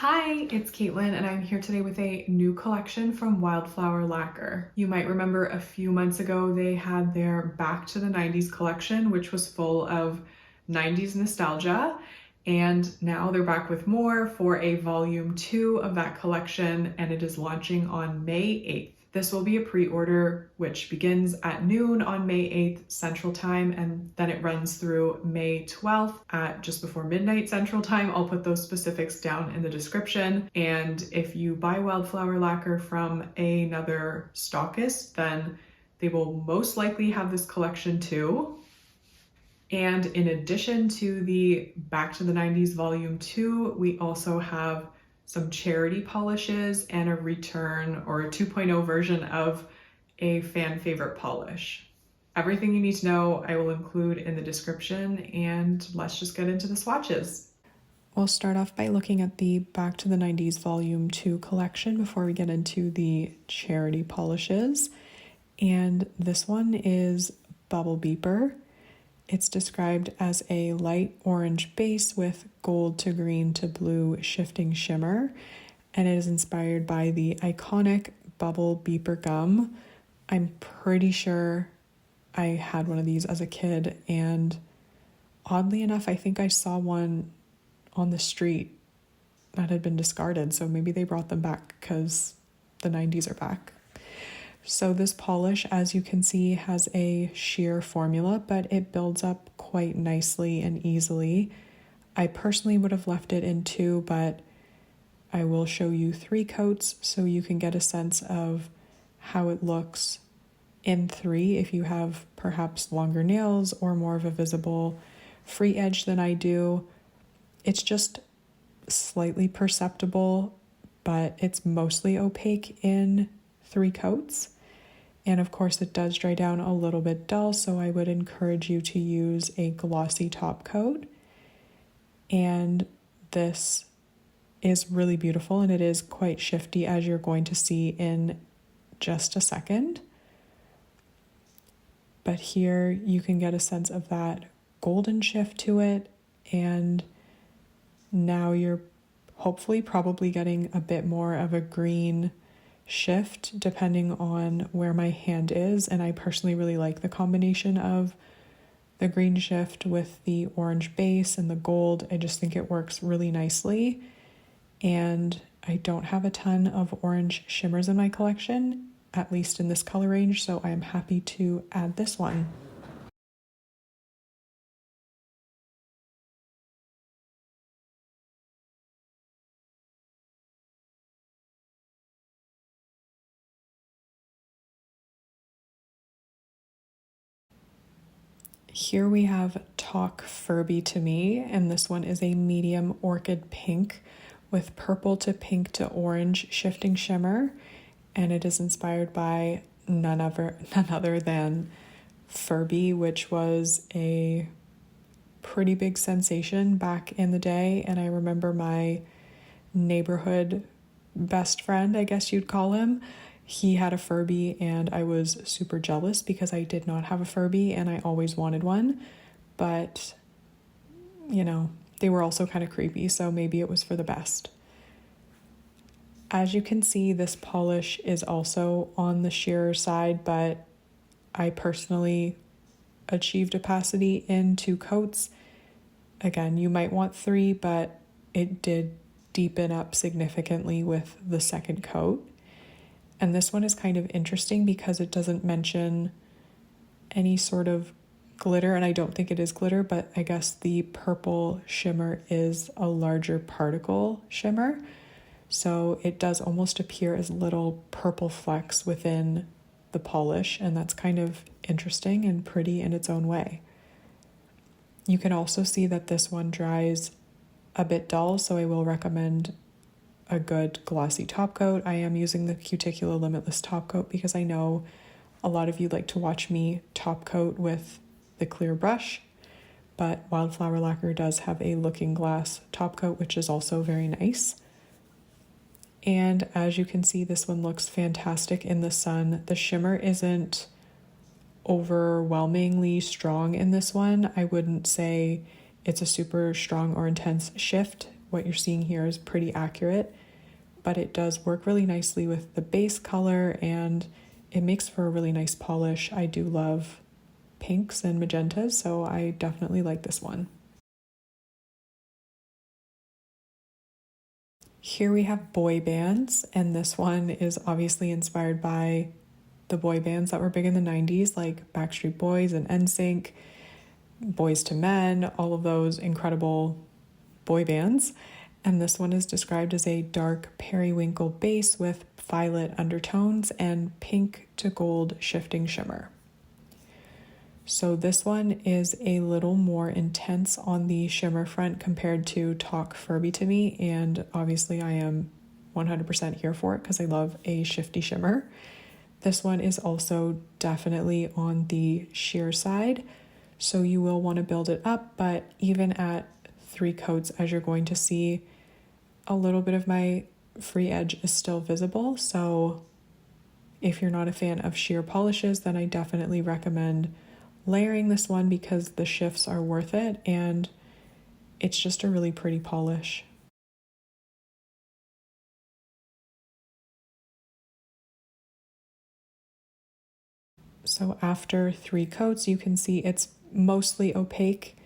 Hi, it's Caitlin, and I'm here today with a new collection from Wildflower Lacquer. You might remember a few months ago they had their Back to the 90s collection, which was full of 90s nostalgia, and now they're back with more for a volume 2 of that collection, and it is launching on May 8th. This will be a pre-order which begins at noon on May 8th Central Time, and then it runs through May 12th at just before midnight Central Time. I'll put those specifics down in the description. And if you buy Wildflower Lacquer from another stockist, then they will most likely have this collection too. And in addition to the Back to the 90s Volume 2, we also have some charity polishes and a return or a 2.0 version of a fan favorite polish. Everything you need to know I will include in the description, and let's just get into the swatches. We'll start off by looking at the Back to the 90s Volume 2 collection before we get into the charity polishes. And this one is Bubble Beeper. It's described as a light orange base with gold to green to blue shifting shimmer, and it is inspired by the iconic Bubble Beeper gum. I'm pretty sure I had one of these as a kid, and oddly enough, I think I saw one on the street that had been discarded, so maybe they brought them back because the 90s are back. So this polish, as you can see, has a sheer formula, but it builds up quite nicely and easily. I personally would have left it in 2, but I will show you 3 coats so you can get a sense of how it looks in 3 if you have perhaps longer nails or more of a visible free edge than I do. It's just slightly perceptible, but it's mostly opaque in 3 coats. And of course it does dry down a little bit dull, so I would encourage you to use a glossy top coat. And this is really beautiful, and it is quite shifty, as you're going to see in just a second. But here you can get a sense of that golden shift to it, and now you're hopefully probably getting a bit more of a green shift depending on where my hand is, and I personally really like the combination of the green shift with the orange base and the gold. I just think it works really nicely, and I don't have a ton of orange shimmers in my collection, at least in this color range, so I am happy to add this one. Here we have Talk Furby to Me, and this one is a medium orchid pink with purple to pink to orange shifting shimmer, and it is inspired by none other than Furby, which was a pretty big sensation back in the day. And I remember my neighborhood best friend, I guess you'd call him, he had a Furby, and I was super jealous because I did not have a Furby and I always wanted one. But, you know, they were also kind of creepy, so maybe it was for the best. As you can see, this polish is also on the sheerer side, but I personally achieved opacity in 2 coats. Again, you might want 3, but it did deepen up significantly with the second coat. And this one is kind of interesting because it doesn't mention any sort of glitter, and I don't think it is glitter, but I guess the purple shimmer is a larger particle shimmer. So it does almost appear as little purple flecks within the polish, and that's kind of interesting and pretty in its own way. You can also see that this one dries a bit dull, so I will recommend a good glossy top coat. I am using the Cuticula Limitless top coat because I know a lot of you like to watch me top coat with the clear brush, but Wildflower Lacquer does have a looking glass top coat, which is also very nice. And as you can see, this one looks fantastic in the sun. The shimmer isn't overwhelmingly strong in this one. I wouldn't say it's a super strong or intense shift, what you're seeing here is pretty accurate, but it does work really nicely with the base color and it makes for a really nice polish. I do love pinks and magentas, so I definitely like this one. Here we have boy bands, and this one is obviously inspired by the boy bands that were big in the 90s, like Backstreet Boys and NSYNC, Boys to Men, all of those incredible boy bands. And this one is described as a dark periwinkle base with violet undertones and pink to gold shifting shimmer. So this one is a little more intense on the shimmer front compared to Talk Furby to me, and obviously I am 100% here for it because I love a shifty shimmer. This one is also definitely on the sheer side, so you will want to build it up, but even at 3 coats, as you're going to see, a little bit of my free edge is still visible. So if you're not a fan of sheer polishes, then I definitely recommend layering this one because the shifts are worth it and it's just a really pretty polish. So after 3 coats, you can see it's mostly opaque,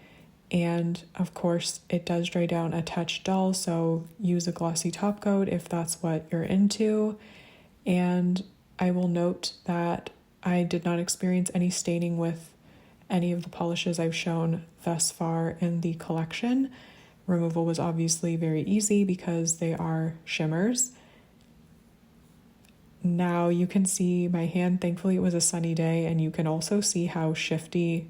and of course it does dry down a touch dull, so use a glossy top coat if that's what you're into. And I will note that I did not experience any staining with any of the polishes I've shown thus far in the collection. Removal was obviously very easy because they are shimmers. Now you can see my hand. Thankfully it was a sunny day, and you can also see how shifty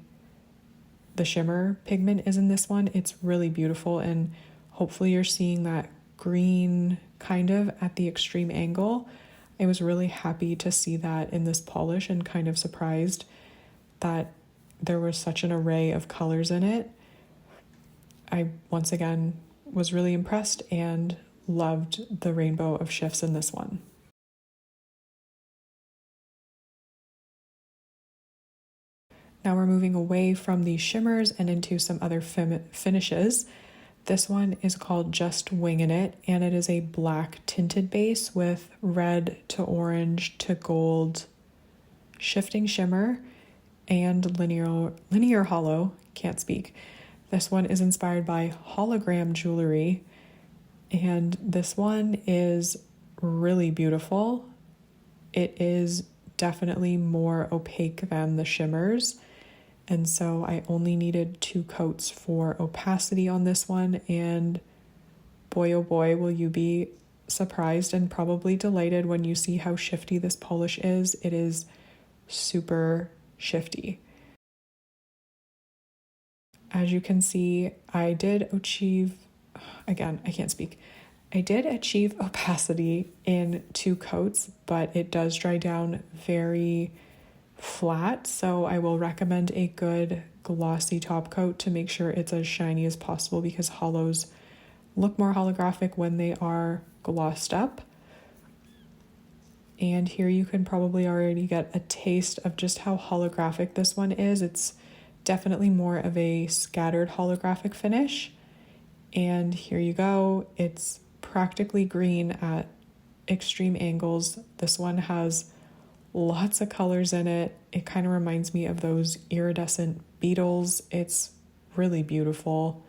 the shimmer pigment is in this one. It's really beautiful, and hopefully you're seeing that green kind of at the extreme angle. I was really happy to see that in this polish and kind of surprised that there was such an array of colors in it. I once again was really impressed and loved the rainbow of shifts in this one. Now we're moving away from the shimmers and into some other finishes. This one is called Just Wingin' It, and it is a black tinted base with red to orange to gold shifting shimmer and linear hollow. Can't speak. This one is inspired by hologram jewelry, and this one is really beautiful. It is definitely more opaque than the shimmers, and so I only needed 2 coats for opacity on this one, and boy oh boy will you be surprised and probably delighted when you see how shifty this polish is. It is super shifty. As you can see, I did achieve opacity in 2 coats, but it does dry down very flat, so I will recommend a good glossy top coat to make sure it's as shiny as possible because hollows look more holographic when they are glossed up. And here you can probably already get a taste of just how holographic this one is. It's definitely more of a scattered holographic finish. And here you go. It's practically green at extreme angles. This one has lots of colors in it. It kind of reminds me of those iridescent beetles. It's really beautiful.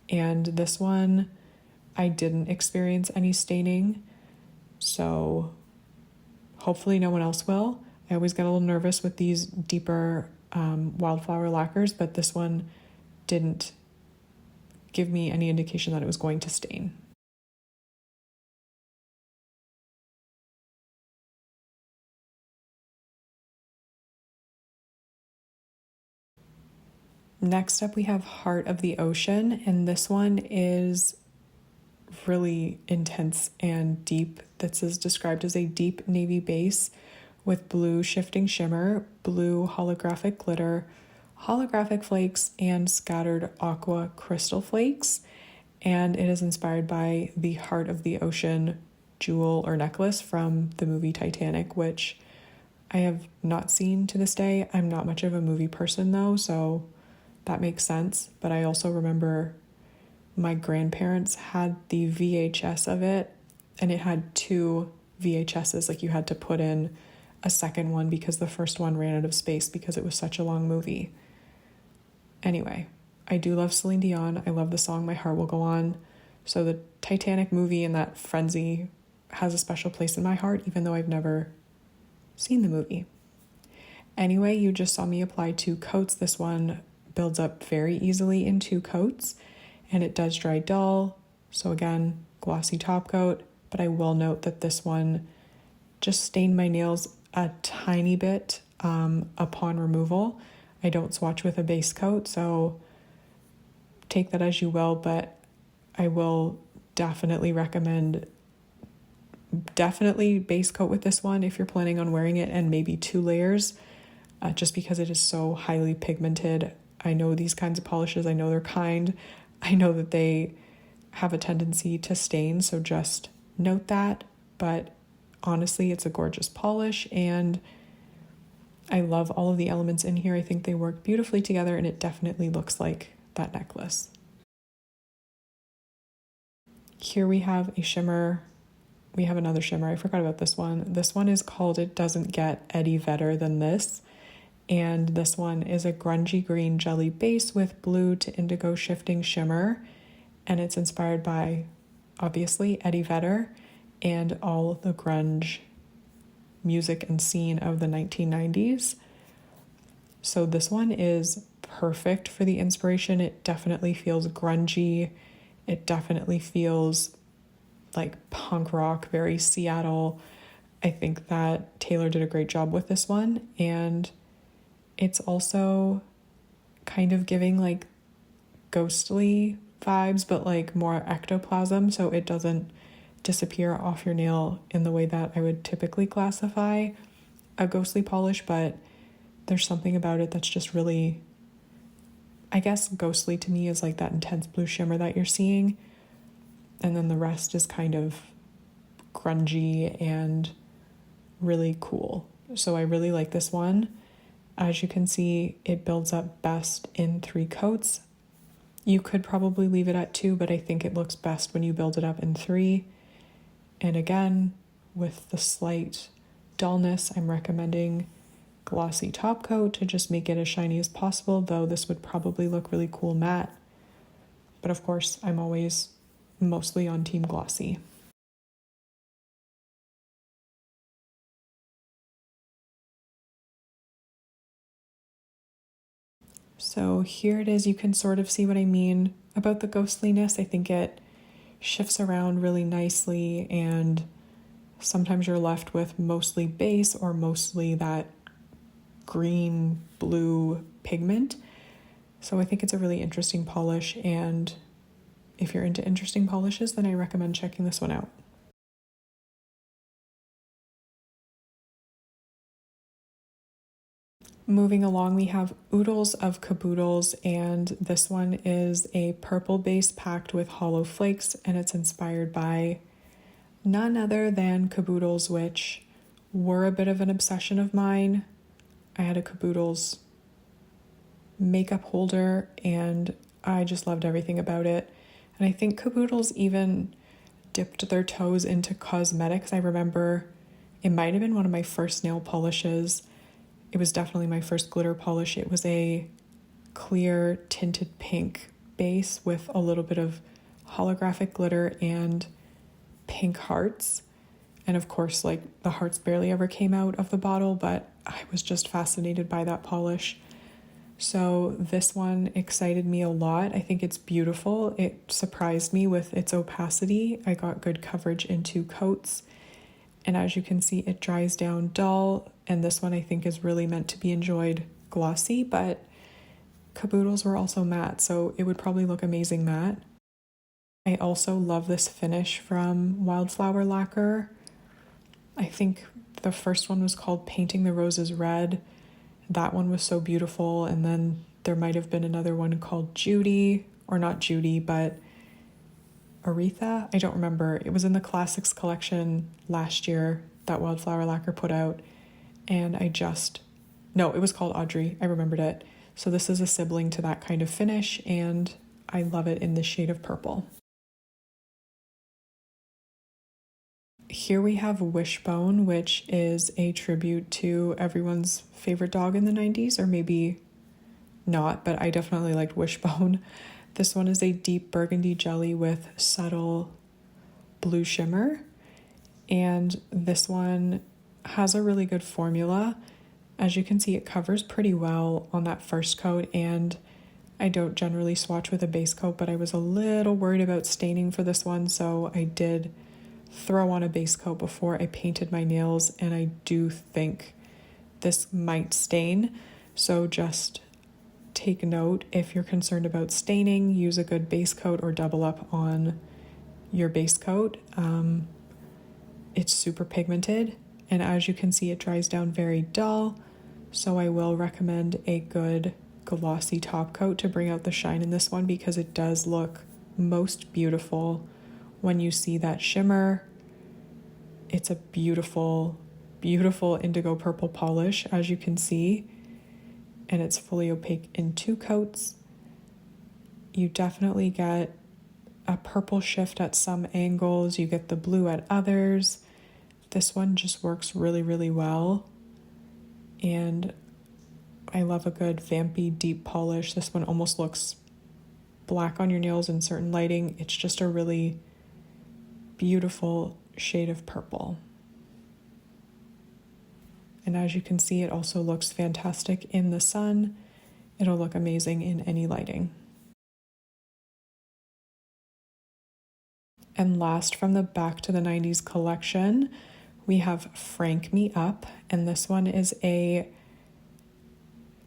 And this one, I didn't experience any staining, so hopefully no one else will. I always get a little nervous with these deeper wildflower lacquers, but this one didn't give me any indication that it was going to stain. Next up we have Heart of the Ocean, and this one is really intense and deep. This is described as a deep navy base with blue shifting shimmer, blue holographic glitter, holographic flakes, and scattered aqua crystal flakes. And it is inspired by the Heart of the Ocean jewel or necklace from the movie Titanic, which I have not seen to this day. I'm not much of a movie person though, so that makes sense. But I also remember my grandparents had the VHS of it, and it had two VHSs. Like, you had to put in a second one because the first one ran out of space because it was such a long movie. Anyway, I do love Celine Dion. I love the song My Heart Will Go On. So the Titanic movie and that frenzy has a special place in my heart, even though I've never seen the movie. Anyway, you just saw me apply 2 coats. This one builds up very easily in 2 coats, and it does dry dull. So again, glossy top coat, but I will note that this one just stained my nails a tiny bit upon removal. I don't swatch with a base coat, so take that as you will, but I will definitely recommend base coat with this one if you're planning on wearing it, and maybe 2 layers, just because it is so highly pigmented. I know these kinds of polishes, I know they're kind, I know that they have a tendency to stain, so just note that. But honestly, it's a gorgeous polish, and I love all of the elements in here. I think they work beautifully together, and it definitely looks like that necklace. Here we have a shimmer. We have another shimmer. I forgot about this one. This one is called It Doesn't Get Any Better Than This. And this one is a grungy green jelly base with blue to indigo shifting shimmer. And it's inspired by, obviously, Eddie Vedder and all the grunge music and scene of the 1990s. So this one is perfect for the inspiration. It definitely feels grungy. It definitely feels like punk rock, very Seattle. I think that Taylor did a great job with this one, and it's also kind of giving like ghostly vibes, but like more ectoplasm, so it doesn't disappear off your nail in the way that I would typically classify a ghostly polish, but there's something about it that's just really, I guess ghostly to me is like that intense blue shimmer that you're seeing, and then the rest is kind of grungy and really cool. So I really like this one. As you can see, it builds up best in 3 coats. You could probably leave it at 2, but I think it looks best when you build it up in 3. And again, with the slight dullness, I'm recommending glossy top coat to just make it as shiny as possible, though this would probably look really cool matte. But of course, I'm always mostly on team glossy. So here it is. You can sort of see what I mean about the ghostliness. I think it shifts around really nicely, and sometimes you're left with mostly base or mostly that green blue pigment. So I think it's a really interesting polish, and if you're into interesting polishes, then I recommend checking this one out. Moving along, we have Oodles of Caboodles, and this one is a purple base packed with hollow flakes, and it's inspired by none other than Caboodles, which were a bit of an obsession of mine. I had a Caboodles makeup holder, and I just loved everything about it. And I think Caboodles even dipped their toes into cosmetics. I remember it might have been one of my first nail polishes. It was definitely my first glitter polish. It was a clear tinted pink base with a little bit of holographic glitter and pink hearts. And of course, like, the hearts barely ever came out of the bottle, but I was just fascinated by that polish. So this one excited me a lot. I think it's beautiful. It surprised me with its opacity. I got good coverage in 2 coats. And as you can see, it dries down dull. And this one I think is really meant to be enjoyed glossy, but Caboodles were also matte, so it would probably look amazing matte. I also love this finish from Wildflower Lacquer. I think the first one was called Painting the Roses Red. That one was so beautiful. And then there might have been another one called Judy, or not Judy, but Aretha. I don't remember. It was in the Classics collection last year that Wildflower Lacquer put out. And no, it was called Audrey. I remembered it. So this is a sibling to that kind of finish, and I love it in the shade of purple. Here we have Wishbone, which is a tribute to everyone's favorite dog in the 90s, or maybe not, but I definitely liked Wishbone. This one is a deep burgundy jelly with subtle blue shimmer, and this one has a really good formula. As you can see, it covers pretty well on that first coat, and I don't generally swatch with a base coat, but I was a little worried about staining for this one, so I did throw on a base coat before I painted my nails, and I do think this might stain, so just take note if you're concerned about staining, use a good base coat or double up on your base coat. It's super pigmented, and as you can see, it dries down very dull, so I will recommend a good glossy top coat to bring out the shine in this one, because it does look most beautiful when you see that shimmer. It's a beautiful, beautiful indigo purple polish, as you can see, and it's fully opaque in 2 coats. You definitely get a purple shift at some angles, you get the blue at others. This one just works really, really well, and I love a good vampy deep polish. This one almost looks black on your nails in certain lighting. It's just a really beautiful shade of purple. And as you can see, it also looks fantastic in the sun. It'll look amazing in any lighting. And last from the Back to the 90s collection, we have Frank Me Up, and this one is a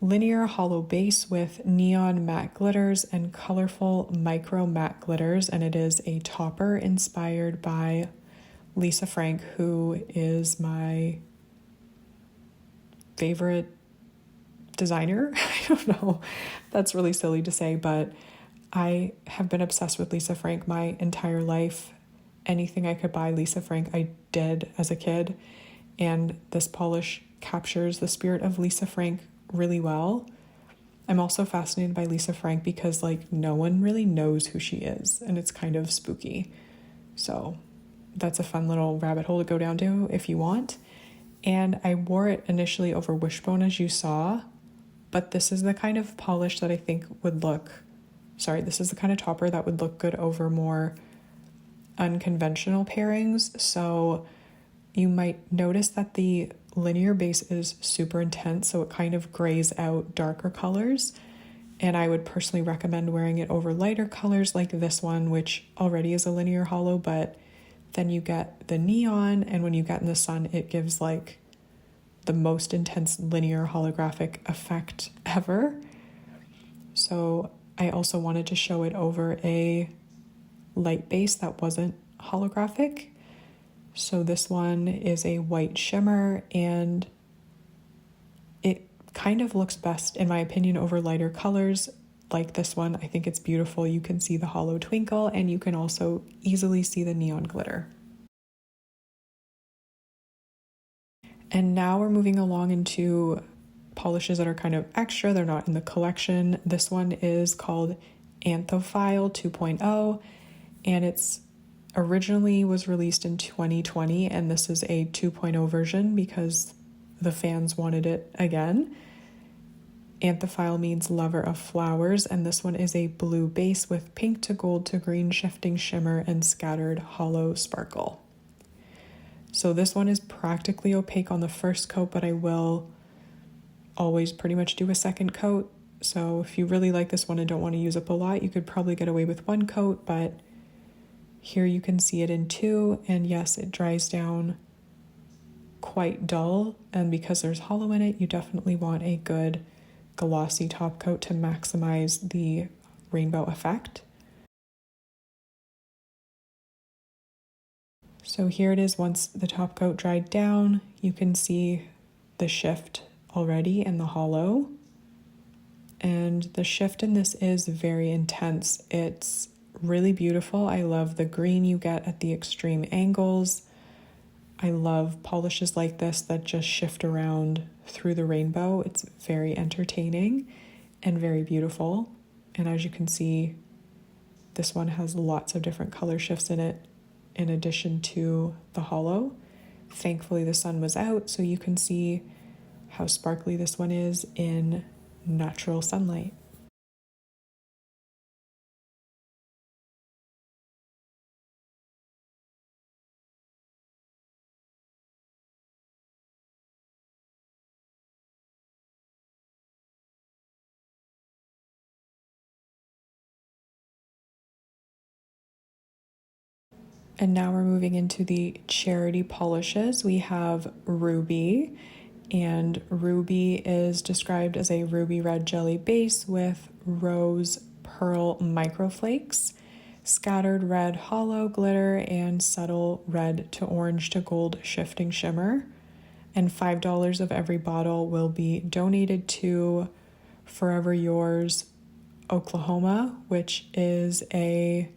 linear hollow base with neon matte glitters and colorful micro matte glitters, and it is a topper inspired by Lisa Frank, who is my favorite designer. I don't know, that's really silly to say, but I have been obsessed with Lisa Frank my entire life. Anything I could buy Lisa Frank, I did as a kid, and this polish captures the spirit of Lisa Frank really well. I'm also fascinated by Lisa Frank because no one really knows who she is, and it's kind of spooky. So that's a fun little rabbit hole to go down to if you want. And I wore it initially over Wishbone, as you saw, but this is the kind of polish that I think would look, this is the kind of topper that would look good over more unconventional pairings. So you might notice that the linear base is super intense, so it kind of grays out darker colors, and I would personally recommend wearing it over lighter colors like this one, which already is a linear hollow, but then you get the neon, and when you get in the sun, it gives the most intense linear holographic effect ever. So I also wanted to show it over a light base that wasn't holographic. So this one is a white shimmer, and it kind of looks best, in my opinion, over lighter colors like this one. I think it's beautiful. You can see the hollow twinkle, and you can also easily see the neon glitter. And now we're moving along into polishes that are kind of extra. They're not in the collection. This one is called Anthophile 2.0, and it's originally was released in 2020, and this is a 2.0 version because the fans wanted it again. Anthophile means lover of flowers, and this one is a blue base with pink to gold to green shifting shimmer and scattered hollow sparkle. So this one is practically opaque on the first coat, but I will always pretty much do a second coat. So if you really like this one and don't want to use up a lot, you could probably get away with 1 coat, but here you can see it in 2, and yes, it dries down quite dull, and because there's hollow in it, you definitely want a good glossy top coat to maximize the rainbow effect. So here it is. Once the top coat dried down, you can see the shift already in the hollow, and the shift in this is very intense. It's really beautiful. I love the green you get at the extreme angles. I love polishes like this that just shift around through the rainbow. It's very entertaining and very beautiful. And as you can see, This one has lots of different color shifts in it in addition to the hollow. Thankfully the sun was out so you can see how sparkly this one is in natural sunlight. And now we're moving into the charity polishes. We have Ruby, and Ruby is described as a ruby red jelly base with rose pearl microflakes, scattered red hollow glitter, and subtle red to orange to gold shifting shimmer. And $5 of every bottle will be donated to Forever Yours Oklahoma, which is a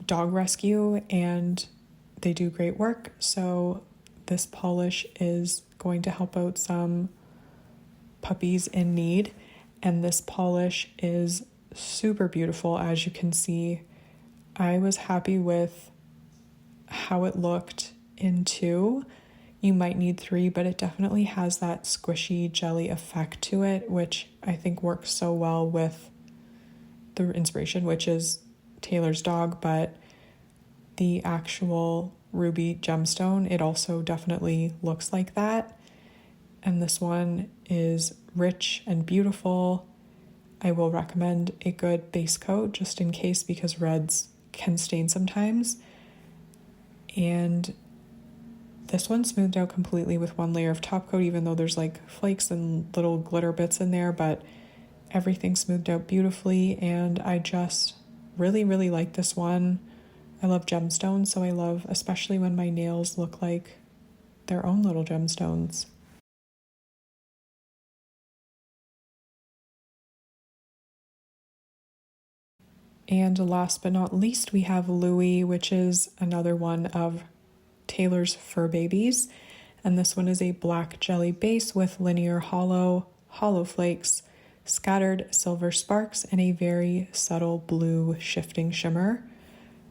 dog rescue, and they do great work. So this polish is going to help out some puppies in need, and this polish is super beautiful. As you can see, I was happy with how it looked in 2. You might need 3, but it definitely has that squishy jelly effect to it, which I think works so well with the inspiration, which is Taylor's dog, but the actual ruby gemstone, it also definitely looks like that. And this one is rich and beautiful. I will recommend a good base coat just in case, because reds can stain sometimes. And this one smoothed out completely with 1 layer of top coat, even though there's like flakes and little glitter bits in there, but everything smoothed out beautifully, and I just really like this one. I love gemstones, so I love especially when my nails look like their own little gemstones. And last but not least, we have Louie, which is another one of Taylor's fur babies, and this one is a black jelly base with linear hollow flakes, scattered silver sparks, and a very subtle blue shifting shimmer.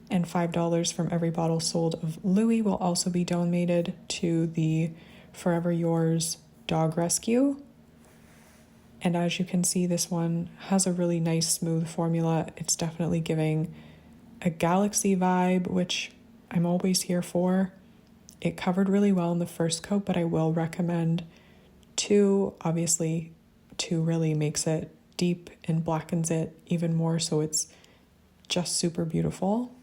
And $5 from every bottle sold of Louie will also be donated to the Forever Yours dog rescue. And as you can see, this one has a really nice smooth formula. It's definitely giving a galaxy vibe, which I'm always here for. It covered really well in the first coat, but I will recommend 2. Obviously, 2 really makes it deep and blackens it even more, so it's just super beautiful.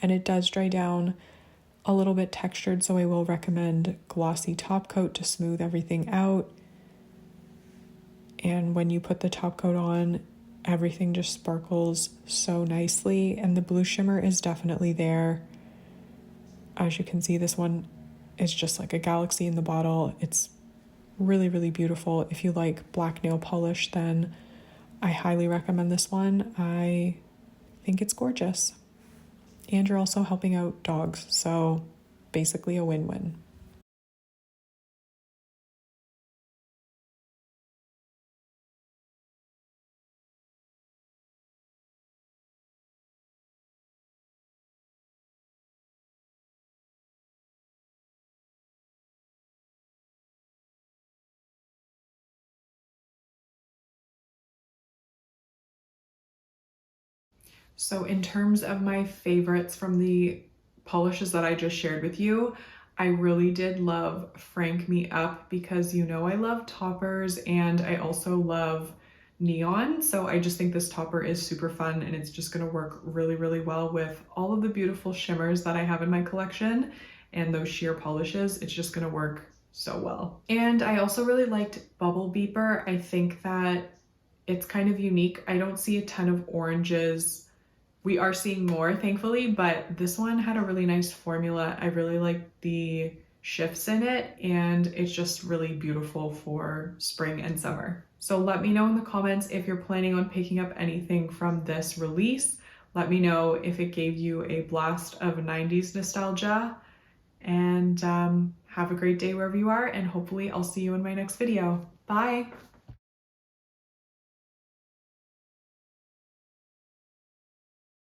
And it does dry down a little bit textured, so I will recommend glossy top coat to smooth everything out. And when you put the top coat on, everything just sparkles so nicely, and the blue shimmer is definitely there. As you can see, this one is just like a galaxy in the bottle. It's really beautiful. If you like black nail polish, then I highly recommend this one. I think it's gorgeous. And you're also helping out dogs, so basically a win-win. So in terms of my favorites from the polishes that I just shared with you, I really did love Frank Me Up, because you know I love toppers and I also love neon. So I just think this topper is super fun, and it's just gonna work really well with all of the beautiful shimmers that I have in my collection and those sheer polishes. It's just gonna work so well. And I also really liked Bubble Beeper. I think that it's kind of unique. I don't see a ton of oranges. We are seeing more, thankfully, but this one had a really nice formula. I really like the shifts in it, and it's just really beautiful for spring and summer. So let me know in the comments if you're planning on picking up anything from this release. Let me know if it gave you a blast of 90s nostalgia, and have a great day wherever you are, and hopefully I'll see you in my next video. Bye!